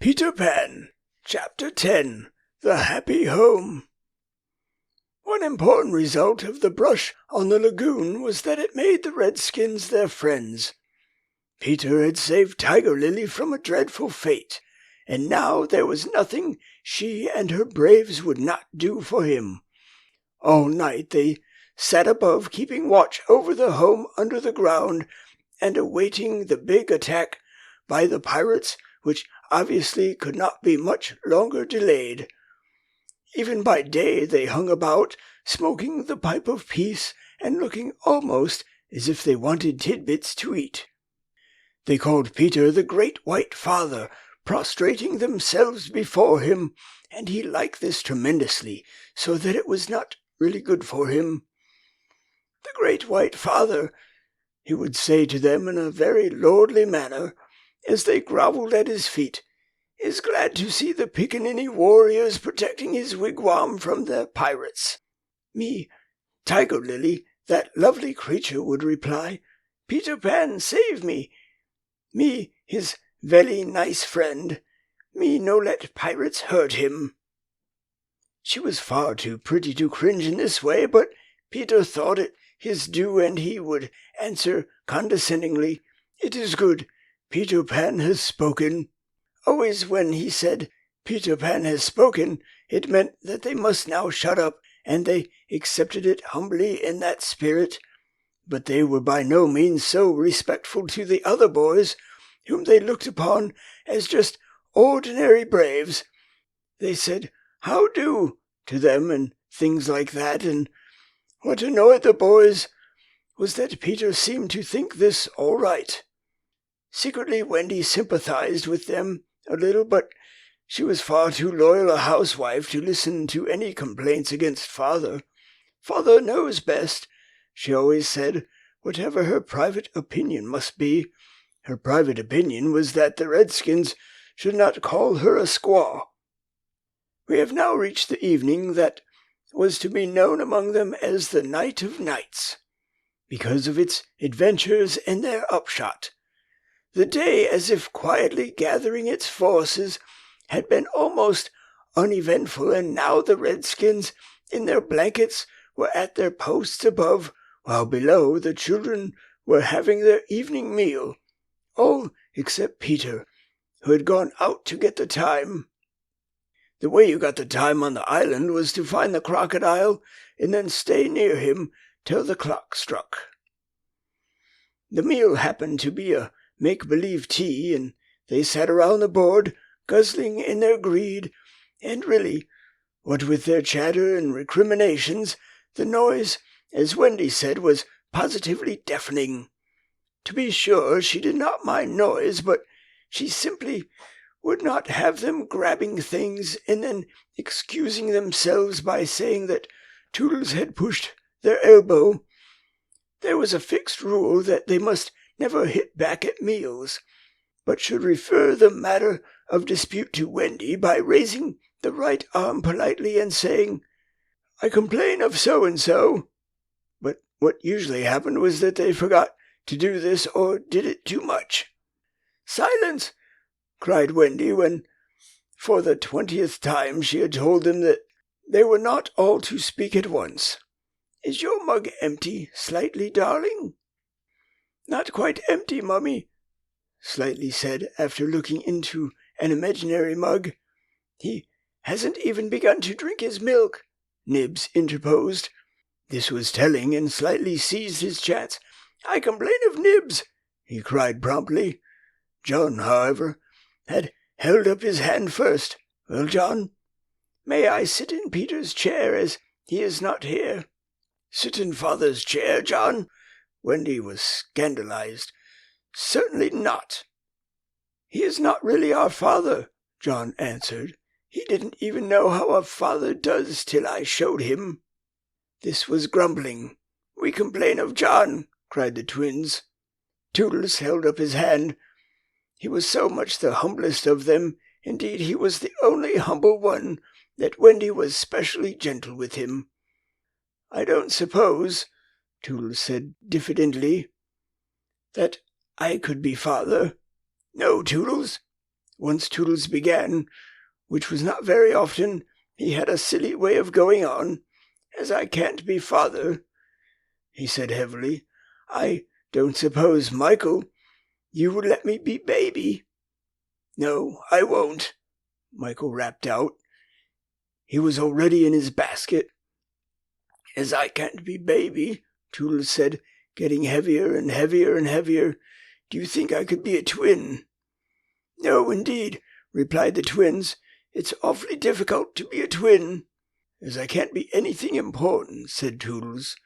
Peter Pan, Chapter 10, The Happy Home. One important result of the brush on the lagoon was that it made the Redskins their friends. Peter had saved Tiger Lily from a dreadful fate, and now there was nothing she and her braves would not do for him. All night they sat above, keeping watch over the home under the ground and awaiting the big attack by the pirates, which obviously could not be much longer delayed. Even by day they hung about, smoking the pipe of peace and looking almost as if they wanted tidbits to eat. They called Peter the Great White Father, prostrating themselves before him, and he liked this tremendously, so that it was not really good for him. "The Great White Father," he would say to them in a very lordly manner, as they grovelled at his feet, "is glad to see the Pickaninny warriors protecting his wigwam from the pirates." "Me, Tiger Lily, that lovely creature," would reply. "Peter Pan, save me. Me, his very nice friend. Me no let pirates hurt him." She was far too pretty to cringe in this way, but Peter thought it his due, and he would answer condescendingly, "It is good. Peter Pan has spoken." Always when he said, "Peter Pan has spoken," it meant that they must now shut up, and they accepted it humbly in that spirit. But they were by no means so respectful to the other boys, whom they looked upon as just ordinary braves. They said, "How do?" to them and things like that, and what annoyed the boys was that Peter seemed to think this all right. Secretly Wendy sympathized with them a little, but she was far too loyal a housewife to listen to any complaints against Father. "Father knows best," she always said, whatever her private opinion must be. Her private opinion was that the Redskins should not call her a squaw. We have now reached the evening that was to be known among them as the Night of Nights, because of its adventures and their upshot. The day, as if quietly gathering its forces, had been almost uneventful, and now the Redskins in their blankets were at their posts above, while below the children were having their evening meal, all except Peter, who had gone out to get the time. The way you got the time on the island was to find the crocodile and then stay near him till the clock struck. The meal happened to be a make-believe tea, and they sat around the board, guzzling in their greed, and really, what with their chatter and recriminations, the noise, as Wendy said, was positively deafening. To be sure, she did not mind noise, but she simply would not have them grabbing things and then excusing themselves by saying that Toodles had pushed their elbow. There was a fixed rule that they must never hit back at meals, but should refer the matter of dispute to Wendy by raising the right arm politely and saying, "I complain of so-and-so." But what usually happened was that they forgot to do this or did it too much. "Silence!" cried Wendy when, for the 20th time, she had told them that they were not all to speak at once. "Is your mug empty, Slightly, darling?" "Not quite empty, Mummy," Slightly said, after looking into an imaginary mug. "He hasn't even begun to drink his milk," Nibs interposed. This was telling, and Slightly seized his chance. "I complain of Nibs," he cried promptly. John, however, had held up his hand first. "Well, John, may I sit in Peter's chair, as he is not here?" "Sit in Father's chair, John?" Wendy was scandalized. "Certainly not." "He is not really our father," John answered. "He didn't even know how a father does till I showed him." This was grumbling. "We complain of John," cried the twins. Toodles held up his hand. He was so much the humblest of them, indeed he was the only humble one, that Wendy was specially gentle with him. "I don't suppose," Toodles said diffidently, "that I could be father." "No, Toodles, Once Toodles began, which was not very often, he had a silly way of going on. "As I can't be father," he said heavily, "I don't suppose, Michael, you would let me be baby." "No, I won't," Michael rapped out. He was already in his basket. "As I can't be baby," Toodles said, getting heavier and heavier and heavier, "do you think I could be a twin?" "No, indeed," replied the twins. "It's awfully difficult to be a twin." "As I can't be anything important," said Toodles,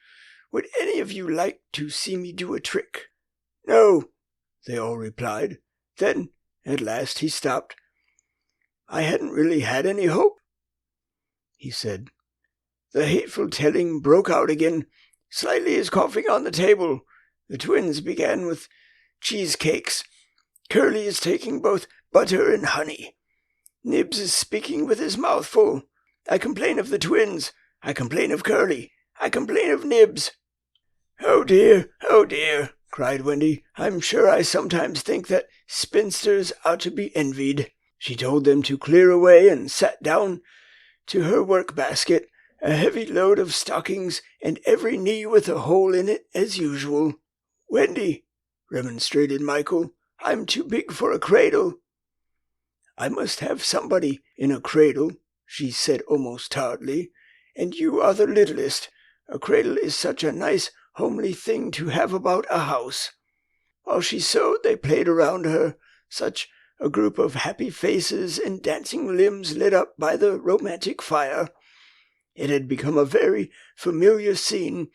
"would any of you like to see me do a trick?" "No," they all replied. Then, at last, he stopped. "I hadn't really had any hope," he said. The hateful telling broke out again. Slightly is coughing on the table. The twins began with cheesecakes. Curly is taking both butter and honey. Nibs is speaking with his mouth full. I complain of the twins. I complain of Curly. I complain of Nibs. "Oh dear, cried Wendy. "I'm sure I sometimes think that spinsters are to be envied." She told them to clear away and sat down to her work-basket, a heavy load of stockings and every knee with a hole in it as usual. "Wendy," remonstrated Michael, "I'm too big for a cradle." "I must have somebody in a cradle," she said almost tartly, "and you are the littlest. A cradle is such a nice, homely thing to have about a house." While she sewed, they played around her, such a group of happy faces and dancing limbs lit up by the romantic fire. It had become a very familiar scene,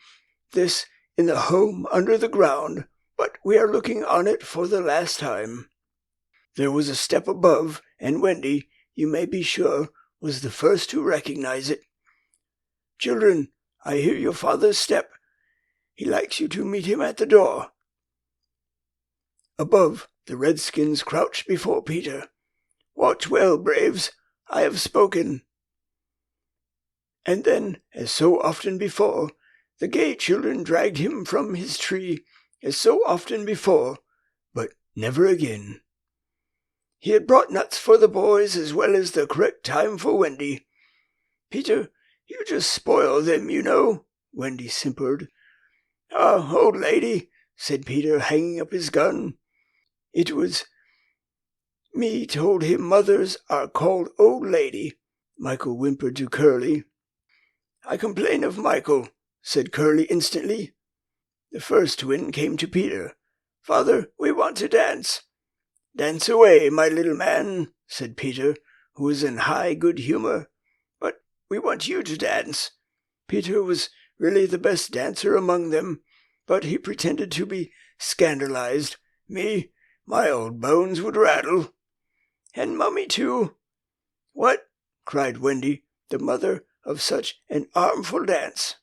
this in the home under the ground, but we are looking on it for the last time. There was a step above, and Wendy, you may be sure, was the first to recognize it. "Children, I hear your father's step. He likes you to meet him at the door." Above, the redskins crouched before Peter. "Watch well, braves. I have spoken." And then, as so often before, the gay children dragged him from his tree, as so often before, but never again. He had brought nuts for the boys as well as the correct time for Wendy. "Peter, you just spoil them, you know," Wendy simpered. "Ah, old lady," said Peter, hanging up his gun. "It was me told him mothers are called old lady," Michael whimpered to Curly. "I complain of Michael," said Curly instantly. The first twin came to Peter. "Father, we want to dance." "Dance away, my little man," said Peter, who was in high good humor. "But we want you to dance." Peter was really the best dancer among them, but he pretended to be scandalized. "Me, my old bones would rattle." "And Mummy, too." "What?" cried Wendy, the mother of such an armful dance.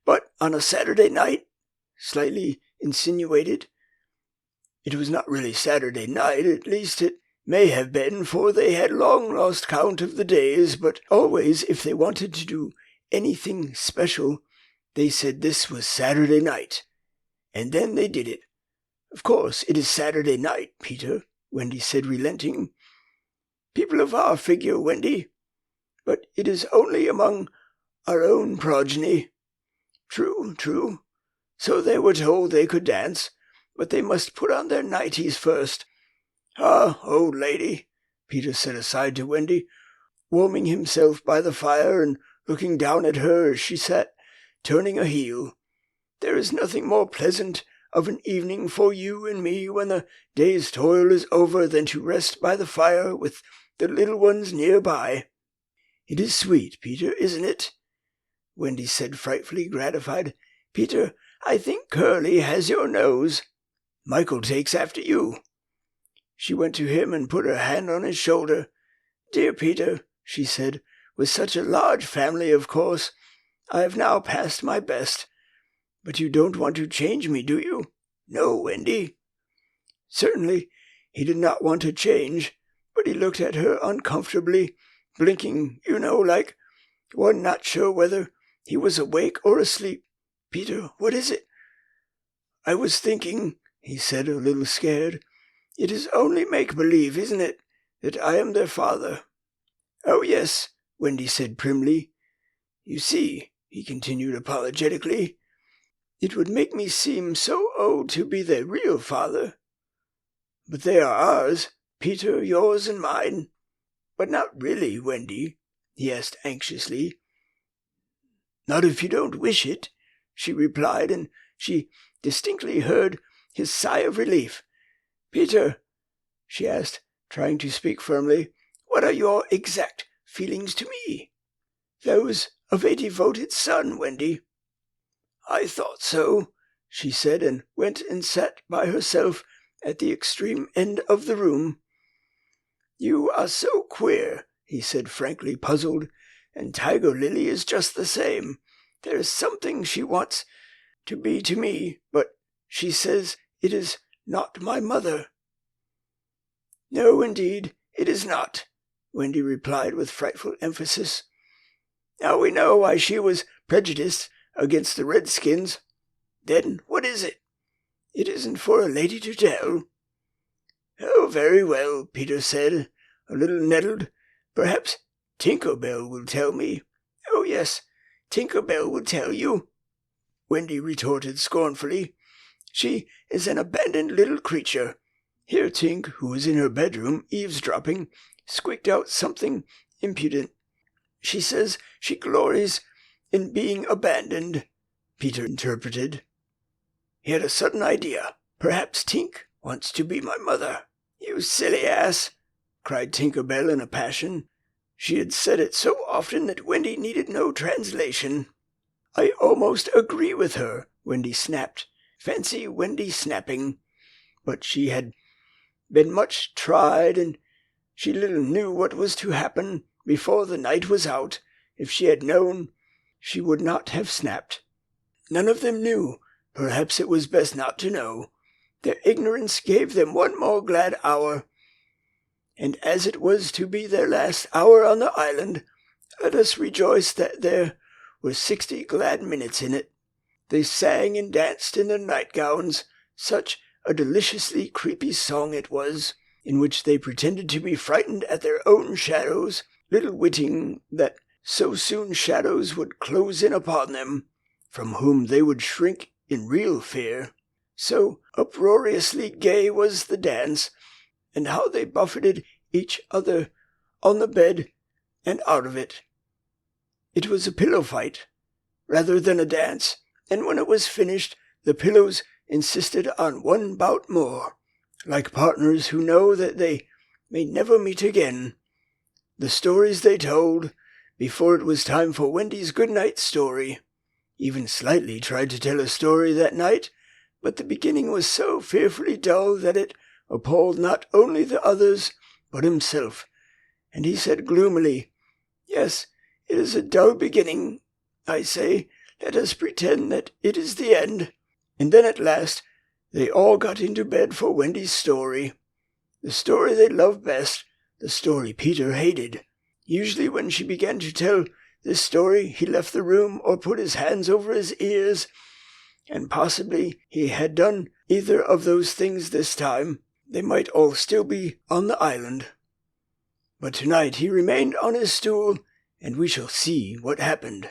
"But on a Saturday night?" slightly insinuated. It was not really Saturday night, at least it may have been, for they had long lost count of the days, but always, if they wanted to do anything special, they said this was Saturday night. And then they did it. "Of course, it is Saturday night, Peter," Wendy said, relenting. "People of our figure, Wendy. But it is only among our own progeny." "True, true." So they were told they could dance, but they must put on their nighties first. "Ah, old lady," Peter said aside to Wendy, warming himself by the fire and looking down at her as she sat turning a heel. "There is nothing more pleasant of an evening for you and me when the day's toil is over than to rest by the fire with the little ones near by." "It is sweet, Peter, isn't it?" Wendy said, frightfully gratified. "Peter, I think Curly has your nose. Michael takes after you." She went to him and put her hand on his shoulder. "Dear Peter," she said, "with such a large family, of course, I have now passed my best. But you don't want to change me, do you?" "No, Wendy." Certainly, he did not want to change, but he looked at her uncomfortably, blinking, like one not sure whether he was awake or asleep. "Peter, what is it?" "I was thinking," he said, a little scared. "It is only make-believe, isn't it? that I am their father." "Oh, yes," Wendy said primly. "You see," he continued apologetically, "it would make me seem so old to be their real father. But they are ours, Peter, yours and mine." "But not really, Wendy?" he asked anxiously. "Not if you don't wish it," she replied, and she distinctly heard his sigh of relief. "Peter," she asked, trying to speak firmly, "what are your exact feelings to me?" "Those of a devoted son, Wendy." "I thought so," she said, and went and sat by herself at the extreme end of the room. "You are so queer," he said, frankly puzzled, "and Tiger Lily is just the same. There is something she wants to be to me, but she says it is not my mother." "No, indeed, it is not," Wendy replied with frightful emphasis. "Now we know why she was prejudiced against the Redskins. Then what is it?" "It isn't for a lady to tell." "Oh, very well," Peter said, a little nettled. "Perhaps Tinker Bell will tell me." "Oh, yes, Tinker Bell will tell you," Wendy retorted scornfully. "She is an abandoned little creature." Here Tink, who was in her bedroom eavesdropping, squeaked out something impudent. "She says she glories in being abandoned," Peter interpreted. He had a sudden idea. "Perhaps Tink wants to be my mother." "You silly ass!" cried Tinker Bell in a passion. She had said it so often that Wendy needed no translation. "I almost agree with her," Wendy snapped. Fancy Wendy snapping! But she had been much tried, and she little knew what was to happen before the night was out. If she had known, she would not have snapped. None of them knew. Perhaps it was best not to know. Their ignorance gave them one more glad hour. And as it was to be their last hour on the island, let us rejoice that there were 60 glad minutes in it. They sang and danced in their nightgowns. Such a deliciously creepy song it was, in which they pretended to be frightened at their own shadows, little witting that so soon shadows would close in upon them, from whom they would shrink in real fear. So uproariously gay was the dance, and how they buffeted each other on the bed and out of it. It was a pillow fight, rather than a dance, and when it was finished, the pillows insisted on one bout more, like partners who know that they may never meet again. The stories they told, before it was time for Wendy's good-night story. Even Slightly tried to tell a story that night, but the beginning was so fearfully dull that it appalled not only the others, but himself, and he said gloomily, "Yes, it is a dull beginning. I say, let us pretend that it is the end." And then at last they all got into bed for Wendy's story. The story they loved best, the story Peter hated. Usually when she began to tell this story, he left the room or put his hands over his ears, and possibly he had done either of those things this time. They might all still be on the island. But tonight he remained on his stool, and we shall see what happened.